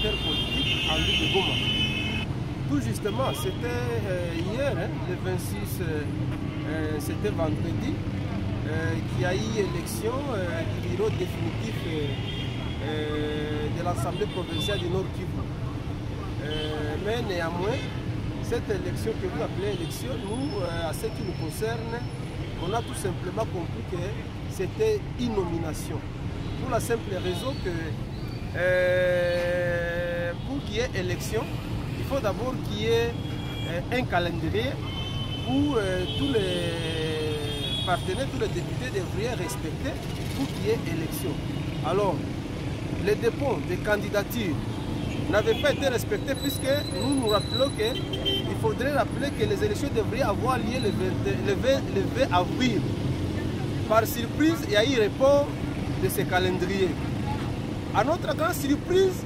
acteurs politiques en ville de Goma. Tout justement, c'était hier, le 26, c'était vendredi, qu'il y a eu élection du bureau définitif de l'Assemblée provinciale du Nord Kivu. Mais néanmoins, cette élection que vous appelez élection, nous, à ce qui nous concerne, on a tout simplement compris que c'était une nomination. Pour la simple raison que pour qu'il y ait élection, il faut d'abord qu'il y ait un calendrier où tous les partenaires, tous les députés devraient respecter pour qu'il y ait élection. Alors, les dépôts des candidatures n'avaient pas été respectés puisque nous nous rappelons qu'il faudrait rappeler que les élections devraient avoir lieu le 20 avril. Par surprise, il y a eu report de ce calendrier. À notre grande surprise,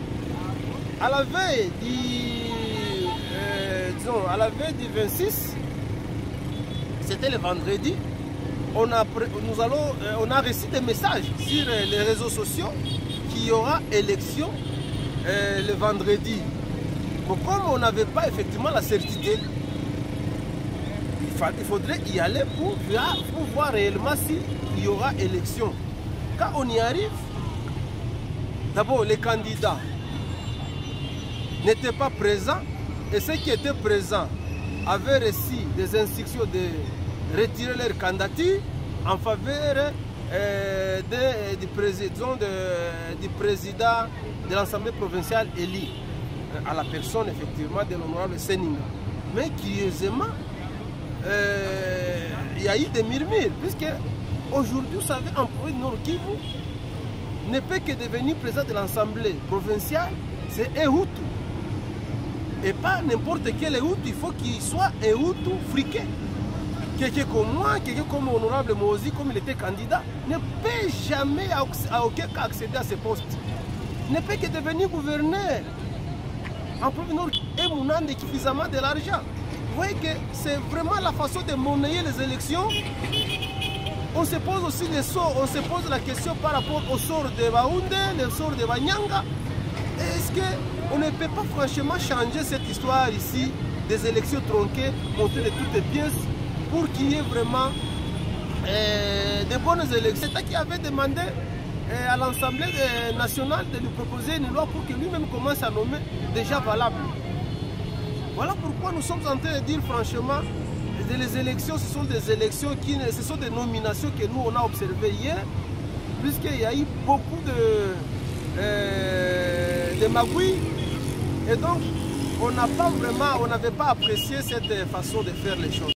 à la veille du 26, c'était le vendredi, on a reçu des messages sur les réseaux sociaux qu'il y aura élection le vendredi. Mais comme on n'avait pas effectivement la certitude, il faudrait y aller pour voir réellement s'il y aura élection. Quand on y arrive, d'abord les candidats n'étaient pas présents et ceux qui étaient présents avaient reçu des instructions de retirer leur candidature en faveur du président de l'Assemblée provinciale élu à la personne effectivement de l'honorable Seninga. Mais curieusement, il y a eu des murmures, puisque aujourd'hui, vous savez, un province Nord Kivu ne peut que devenir président de l'Assemblée provinciale, c'est un Hutu. Et pas n'importe quel Hutu, il faut qu'il soit un Hutu friqué. Quelqu'un comme moi, quelqu'un comme l'honorable Mozi, comme il était candidat, ne peut jamais à aucun cas accéder à ce poste. Ne peut que devenir gouverneur. En province Nord et Mounande suffisamment de l'argent. Vous voyez que c'est vraiment la façon de monnayer les élections. On se pose aussi on se pose la question par rapport au sort de Baoundé, le sort de Banyanga. Est-ce qu'on ne peut pas franchement changer cette histoire ici des élections tronquées, montées de toutes les pièces, pour qu'il y ait vraiment de bonnes élections? C'est qui avait demandé à l'Assemblée nationale de lui proposer une loi pour que lui-même commence à nommer déjà valable. Voilà pourquoi nous sommes en train de dire franchement, les élections, ce sont des élections ce sont des nominations que nous on a observées hier, puisqu'il y a eu beaucoup de magouilles, et donc on n'avait pas apprécié cette façon de faire les choses.